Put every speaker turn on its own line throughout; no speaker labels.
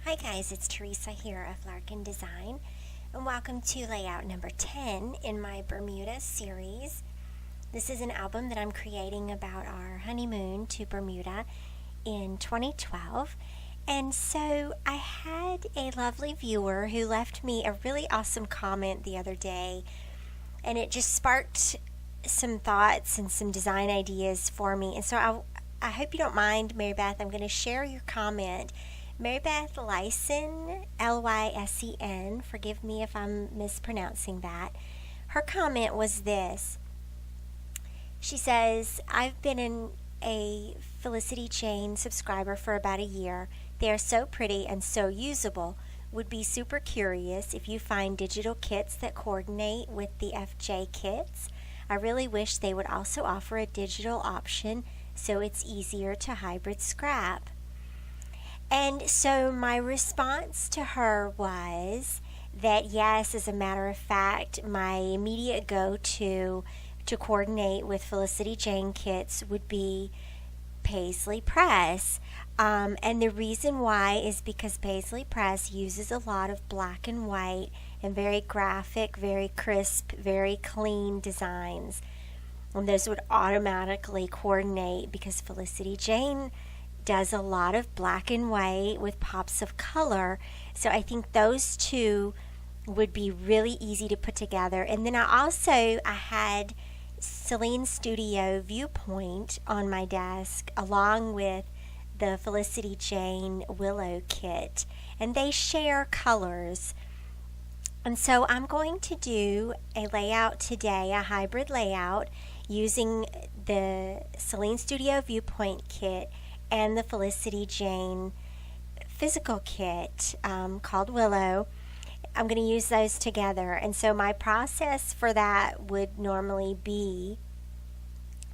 Hi guys, it's Theresa here of Larkin Design, and welcome to layout number 10 in my Bermuda series. This is an album that I'm creating about our honeymoon to Bermuda in 2012. And so I had a lovely viewer who left me a really awesome comment the other day, and it just sparked some thoughts and some design ideas for me. And so I hope you don't mind, Marybeth. I'm going to share your comment. Marybeth Lysen, Lysen, forgive me if I'm mispronouncing that. Her comment was this. She says, I've been a Felicity Jane subscriber for about a year. They are so pretty and so usable. Would be super curious if you find digital kits that coordinate with the FJ kits. I really wish they would also offer a digital option so it's easier to hybrid scrap. And so my response to her was that yes, as a matter of fact, my immediate go-to to coordinate with Felicity Jane kits would be Paisley Press. And the reason why is because Paisley Press uses a lot of black and white and very graphic, very crisp, very clean designs. And those would automatically coordinate because Felicity Jane does a lot of black and white with pops of color. So I think those two would be really easy to put together. And then I had Sahlin Studio Viewpoint on my desk along with the Felicity Jane Willow kit, and they share colors. And so I'm going to do a layout today, a hybrid layout using the Sahlin Studio Viewpoint kit and the Felicity Jane physical kit called Willow. I'm going to use those together. And so my process for that would normally be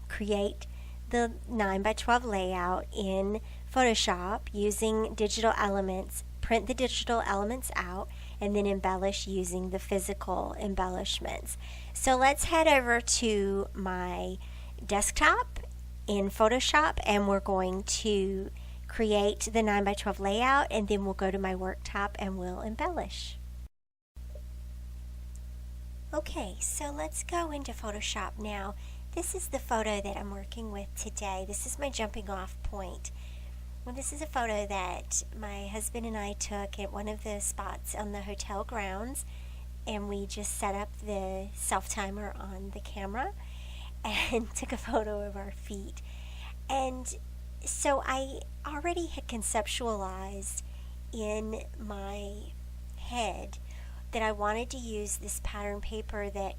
create the 9x12 layout in Photoshop using digital elements, print the digital elements out, and then embellish using the physical embellishments. So let's head over to my desktop in Photoshop, and we're going to create the 9x12 layout, and then we'll go to my worktop and we'll embellish. Okay, so let's go into Photoshop now. This is the photo that I'm working with today. This is my jumping off point. Well, this is a photo that my husband and I took at one of the spots on the hotel grounds, and we just set up the self-timer on the camera and took a photo of our feet. And so I already had conceptualized in my head that I wanted to use this pattern paper that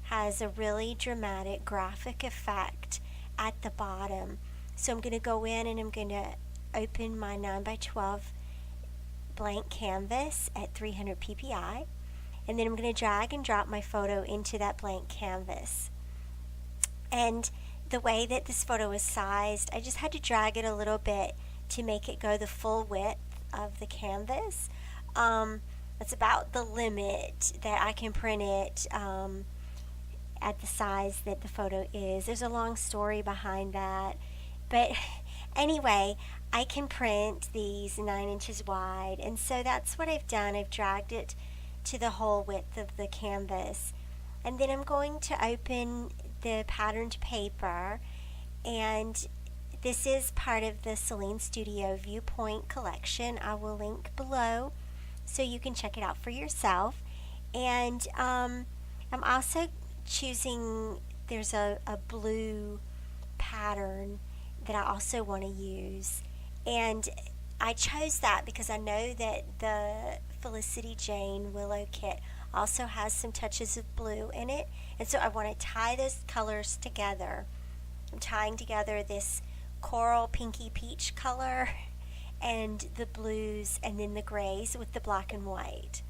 has a really dramatic graphic effect at the bottom. So I'm going to go in and I'm going to open my 9x12 blank canvas at 300 ppi, and then I'm going to drag and drop my photo into that blank canvas. And the way that this photo is sized, I just had to drag it a little bit to make it go the full width of the canvas. That's about the limit that I can print it at the size that the photo is. There's a long story behind that, but anyway, I can print these 9 inches wide, and so that's what I've done. I've dragged it to the whole width of the canvas, and then I'm going to open the patterned paper, and this is part of the Sahlin Studio Viewpoint collection. I will link below so you can check it out for yourself. And I'm also choosing, there's a blue pattern that I also want to use, and I chose that because I know that the Felicity Jane Willow kit also has some touches of blue in it, and so I want to tie those colors together. I'm tying together this coral pinky peach color and the blues and then the grays with the black and white.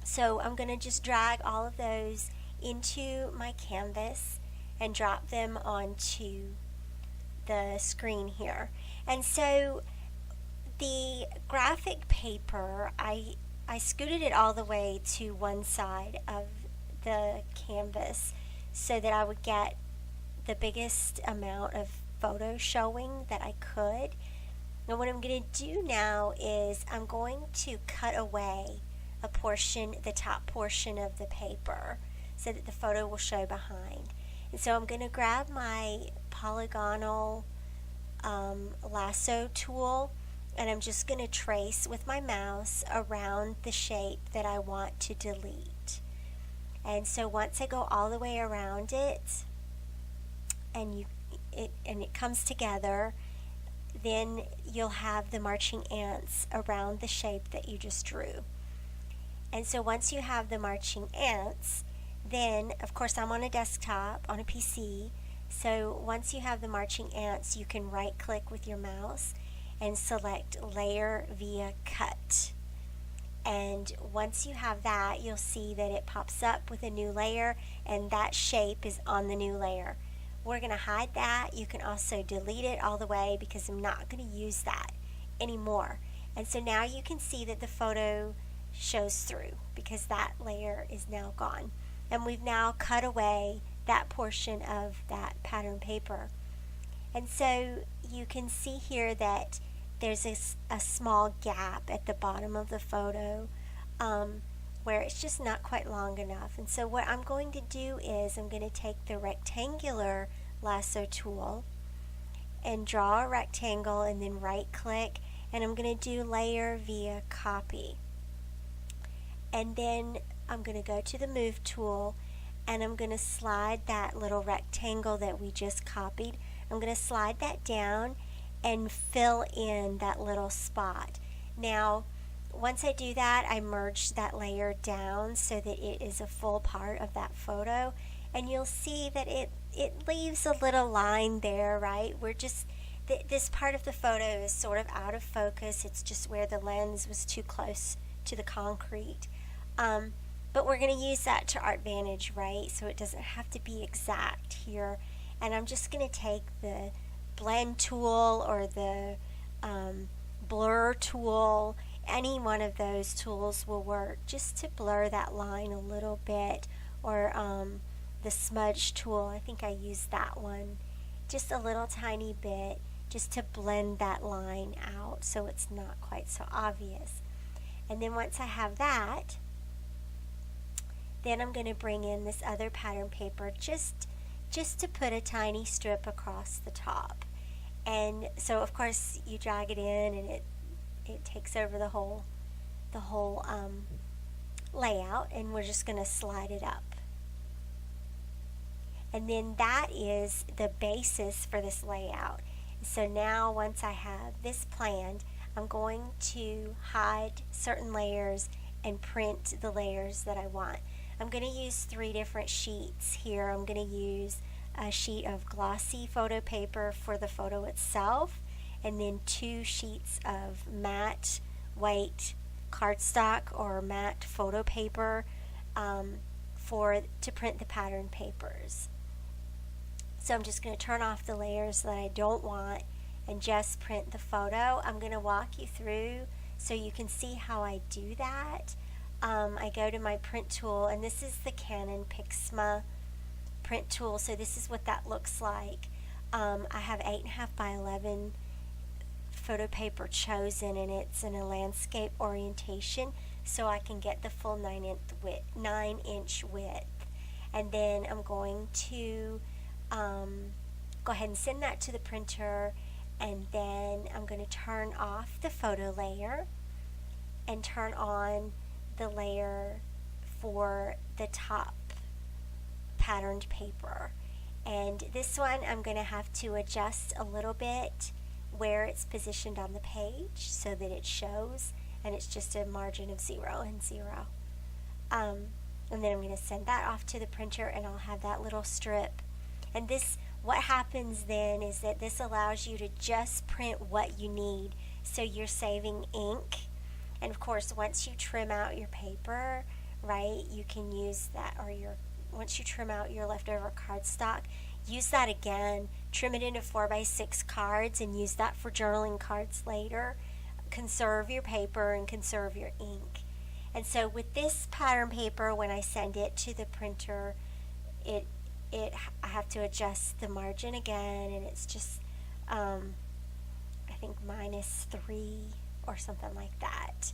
So I'm going to just drag all of those into my canvas and drop them onto the screen here. And so the graphic paper, I scooted it all the way to one side of the canvas so that I would get the biggest amount of photo showing that I could. Now what I'm going to do now is I'm going to cut away a portion, the top portion of the paper, so that the photo will show behind. And so I'm going to grab my polygonal lasso tool, and I'm just going to trace with my mouse around the shape that I want to delete. And so once I go all the way around it, and it comes together, then you'll have the marching ants around the shape that you just drew. And so once you have the marching ants, then of course I'm on a desktop, on a PC, so once you have the marching ants, you can right click with your mouse and select layer via cut. And once you have that, you'll see that it pops up with a new layer, and that shape is on the new layer. We're going to hide that. You can also delete it all the way, because I'm not going to use that anymore. And so now you can see that the photo shows through, because that layer is now gone. And we've now cut away that portion of that pattern paper. And so you can see here that there's a small gap at the bottom of the photo where it's just not quite long enough. And so what I'm going to do is I'm going to take the rectangular lasso tool and draw a rectangle, and then right click, and I'm going to do layer via copy. And then I'm going to go to the move tool, and I'm going to slide that little rectangle that we just copied. I'm going to slide that down and fill in that little spot. Now once I do that, I merge that layer down so that it is a full part of that photo, and you'll see that it leaves a little line there, right? We're just this part of the photo is sort of out of focus. It's just where the lens was too close to the concrete. But we're going to use that to our advantage, right? So it doesn't have to be exact here. And I'm just going to take the blend tool or the blur tool. Any one of those tools will work, just to blur that line a little bit, or the smudge tool. I think I used that one just a little tiny bit, just to blend that line out so it's not quite so obvious. And then once I have that, then I'm going to bring in this other pattern paper just to put a tiny strip across the top. And so of course you drag it in, and it takes over the whole layout, and we're just going to slide it up. And then that is the basis for this layout. So now once I have this planned, I'm going to hide certain layers and print the layers that I want. I'm going to use 3 different sheets here. I'm going to use a sheet of glossy photo paper for the photo itself, and then 2 sheets of matte white cardstock or matte photo paper to print the pattern papers. So I'm just going to turn off the layers that I don't want and just print the photo. I'm going to walk you through so you can see how I do that. I go to my print tool, and this is the Canon Pixma print tool, so this is what that looks like. I have 8.5 by 11 photo paper chosen, and it's in a landscape orientation, so I can get the full 9-inch width. And then I'm going to go ahead and send that to the printer, and then I'm going to turn off the photo layer and turn on the layer for the top patterned paper. And this one I'm going to have to adjust a little bit where it's positioned on the page so that it shows, and it's just a margin of 0 and 0. And then I'm going to send that off to the printer, and I'll have that little strip. And this, what happens then is that this allows you to just print what you need, so you're saving ink. And of course, once you trim out your paper, right, you can use that, or once you trim out your leftover cardstock, use that again, trim it into 4x6 cards, and use that for journaling cards later. Conserve your paper and conserve your ink. And so with this pattern paper, when I send it to the printer, I have to adjust the margin again, and it's just I think -3 or something like that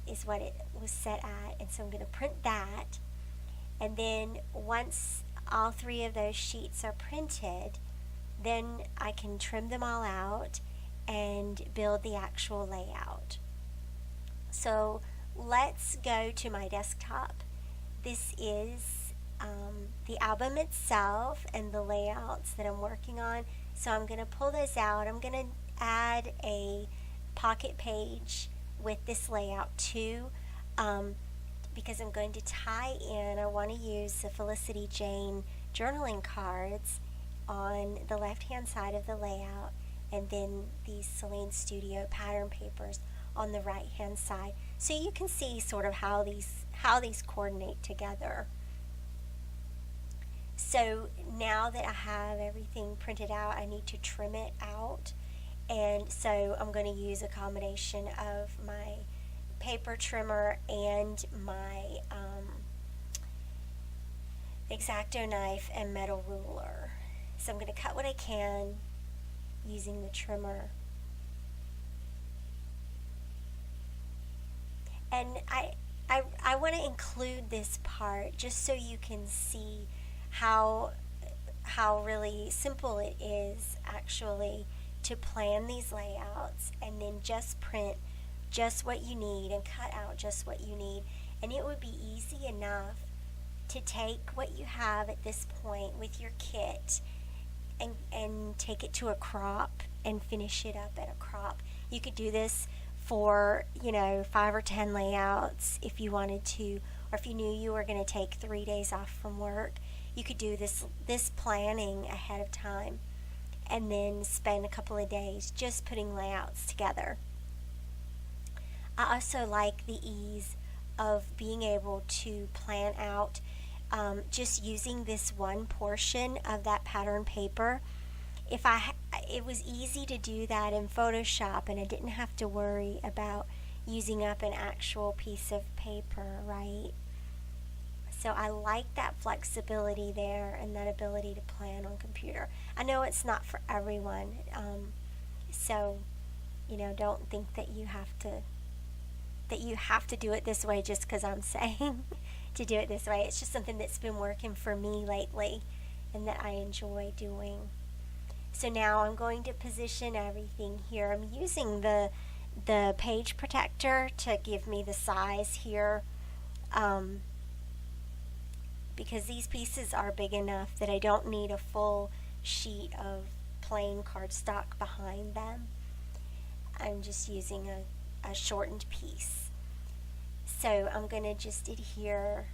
is what it was set at. And so I'm going to print that. And then once all 3 of those sheets are printed, then I can trim them all out and build the actual layout. So let's go to my desktop. This is the album itself and the layouts that I'm working on. So I'm going to pull those out. I'm going to add a pocket page with this layout too, because I'm going to tie in, I want to use the Felicity Jane journaling cards on the left hand side of the layout, and then these Sahlin Studio pattern papers on the right hand side, so you can see sort of how these coordinate together. So now that I have everything printed out, I need to trim it out, and so I'm going to use a combination of my paper trimmer and my X-Acto knife and metal ruler. So I'm going to cut what I can using the trimmer. And I want to include this part just so you can see how really simple it is actually to plan these layouts and then just print just what you need and cut out just what you need. And it would be easy enough to take what you have at this point with your kit and take it to a crop and finish it up at a crop. You could do this for 5 or 10 layouts if you wanted to, or if you knew you were going to take 3 days off from work. You could do this planning ahead of time and then spend a couple of days just putting layouts together. I also like the ease of being able to plan out just using this one portion of that pattern paper. It was easy to do that in Photoshop, and I didn't have to worry about using up an actual piece of paper, right? So I like that flexibility there and that ability to plan on computer. I know it's not for everyone, so don't think that you have to do it this way just because I'm saying to do it this way. It's just something that's been working for me lately and that I enjoy doing. So now I'm going to position everything here. I'm using the page protector to give me the size here, because these pieces are big enough that I don't need a full sheet of plain cardstock behind them. I'm just using a shortened piece. So I'm going to just adhere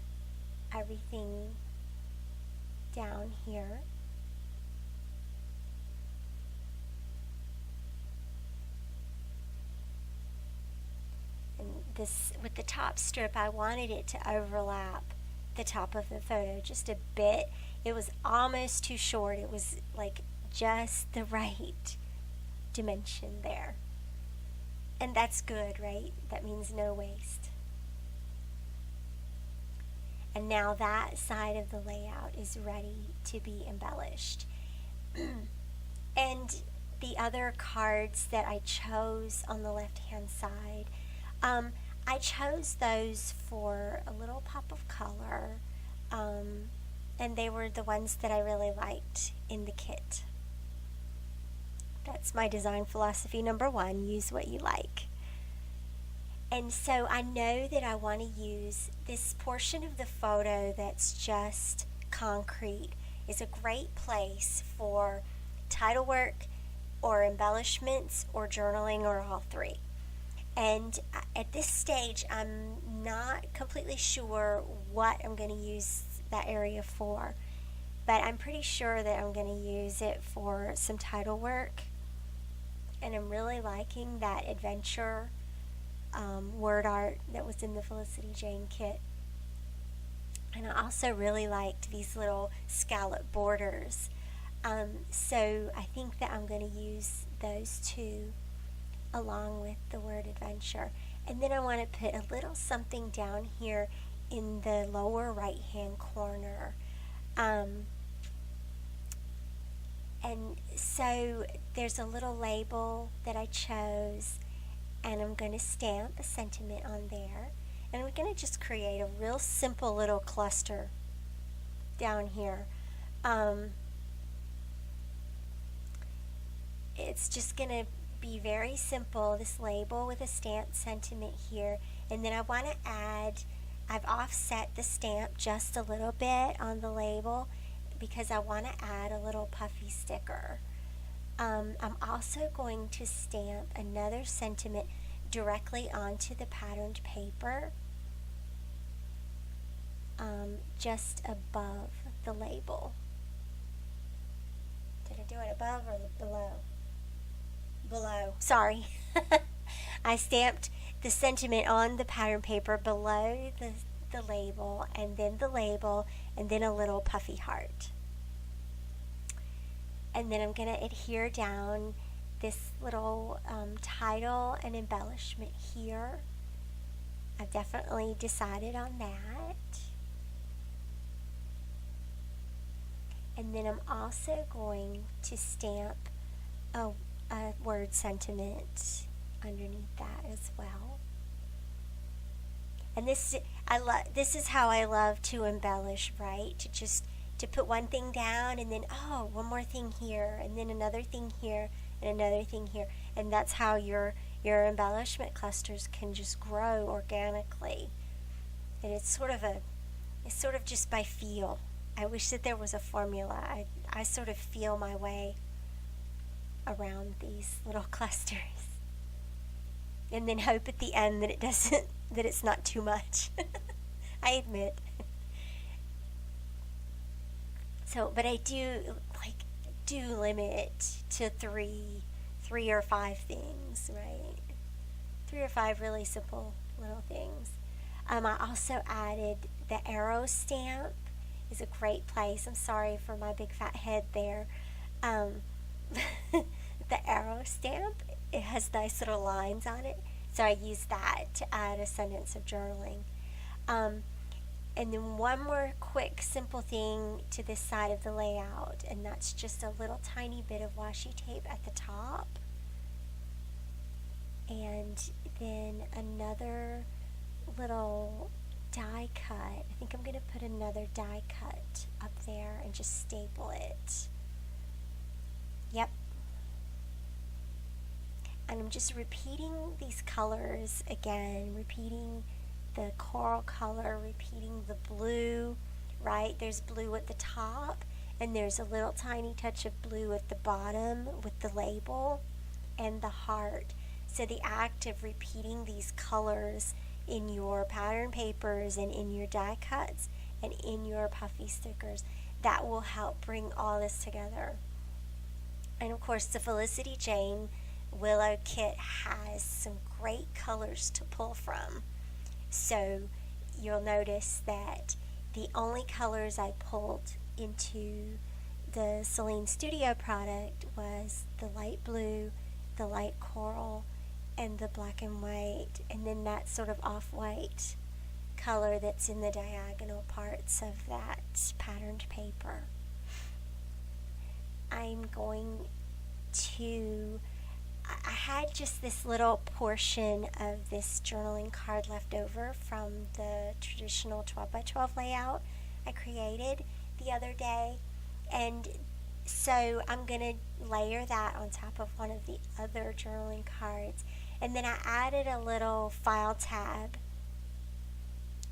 everything down here. And this, with the top strip, I wanted it to overlap the top of the photo just a bit. It was almost too short. It was like just the right dimension there. And that's good, right? That means no waste. And now that side of the layout is ready to be embellished. And the other cards that I chose on the left-hand side, I chose those for a little pop of color, and they were the ones that I really liked in the kit. That's my design philosophy number 1, use what you like. And so I know that I want to use this portion of the photo that's just concrete. Is a great place for title work or embellishments or journaling or all 3. And at this stage, I'm not completely sure what I'm going to use that area for, but I'm pretty sure that I'm going to use it for some title work. And I'm really liking that adventure word art that was in the Felicity Jane kit. And I also really liked these little scallop borders. So I think that I'm going to use those 2 along with the word adventure. And then I want to put a little something down here in the lower right hand corner. And And so there's a little label that I chose, and I'm going to stamp a sentiment on there. And we're going to just create a real simple little cluster down here. It's just going to be very simple, this label with a stamped sentiment here. And then I want to add, I've offset the stamp just a little bit on the label because I want to add a little puffy sticker. I'm also going to stamp another sentiment directly onto the patterned paper, just above the label. Did I do it above or below? Below. Sorry. I stamped the sentiment on the pattern paper below the label, and then the label, and then a little puffy heart. And then I'm going to adhere down this little title and embellishment here. I've definitely decided on that. And then I'm also going to stamp a word sentiment underneath that as well. And this is how I love to embellish, right? To put one thing down, and then one more thing here, and then another thing here, and another thing here. And that's how your embellishment clusters can just grow organically. And it's sort of just by feel. I wish that there was a formula. I sort of feel my way around these little clusters, and then hope at the end that it's not too much. I admit. So, but I do limit to three or five things, right? 3 or 5 really simple little things. I also added the arrow stamp. Is a great place. I'm sorry for my big fat head there. The arrow stamp, it has nice little lines on it, so I use that to add a sentence of journaling. And then one more quick simple thing to this side of the layout, and that's just a little tiny bit of washi tape at the top, and then another little die cut. I think I'm going to put another die cut up there and just staple it. Yep. And I'm just repeating these colors again, repeating the coral color, repeating the blue, right? There's blue at the top, and there's a little tiny touch of blue at the bottom with the label and the heart. So the act of repeating these colors in your pattern papers and in your die cuts and in your puffy stickers, that will help bring all this together. And of course, the Felicity Jane Willow kit has some great colors to pull from. So you'll notice that the only colors I pulled into the Sahlin Studio product was the light blue, the light coral, and the black and white, and then that sort of off-white color that's in the diagonal parts of that patterned paper. I'm going to, I had just this little portion of this journaling card left over from the traditional 12 by 12 layout I created the other day, and so I'm going to layer that on top of one of the other journaling cards. And then I added a little file tab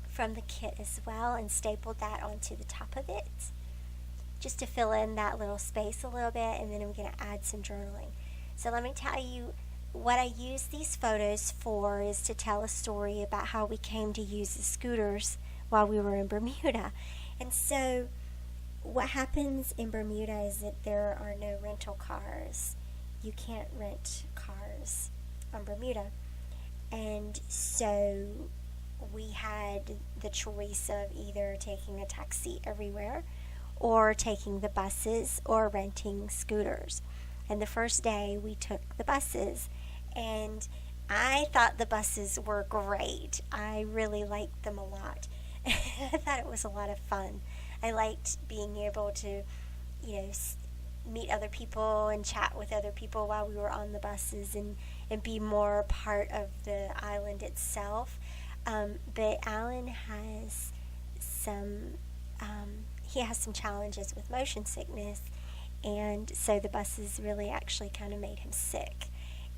from the kit as well and stapled that onto the top of it just to fill in that little space a little bit, and then I'm going to add some journaling. So let me tell you what I use these photos for is to tell a story about how we came to use the scooters while we were in Bermuda. And so what happens in Bermuda is that there are no rental cars. You can't rent cars on Bermuda. And so we had the choice of either taking a taxi everywhere or taking the buses or renting scooters. And the first day we took the buses, and I thought the buses were great. I really liked them a lot. I thought it was a lot of fun. I liked being able to, meet other people and chat with other people while we were on the buses and be more part of the island itself. But Alan has some challenges with motion sickness, and so the buses really actually kind of made him sick.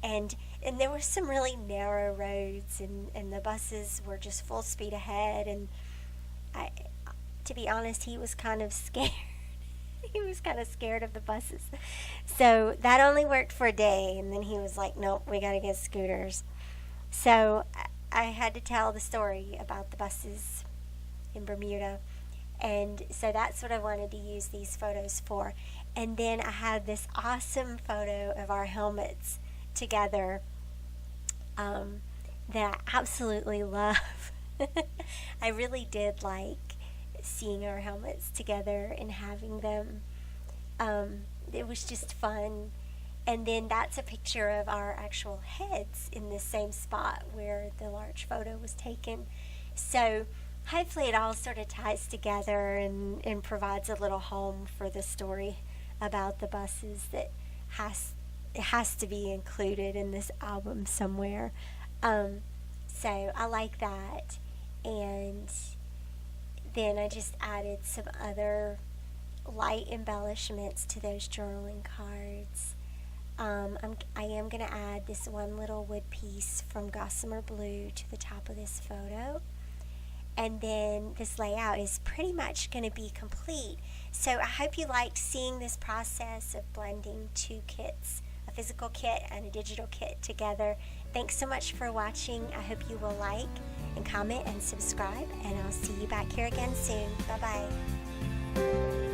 And there were some really narrow roads, and the buses were just full speed ahead, and to be honest, he was kind of scared. He was kind of scared of the buses. So that only worked for a day, and then he was like, nope, we got to get scooters. So I had to tell the story about the buses in Bermuda, and so that's what I wanted to use these photos for. And then I had this awesome photo of our helmets together that I absolutely love. I really did like seeing our helmets together and having them. It was just fun. And then that's a picture of our actual heads in the same spot where the large photo was taken. So hopefully it all sort of ties together and provides a little home for the story about the buses that has to be included in this album somewhere. So I like that. And then I just added some other light embellishments to those journaling cards. I am going to add this one little wood piece from Gossamer Blue to the top of this photo. And then this layout is pretty much going to be complete. So I hope you liked seeing this process of blending two kits, a physical kit and a digital kit together. Thanks so much for watching. I hope you will like and comment and subscribe, and I'll see you back here again soon. Bye-bye.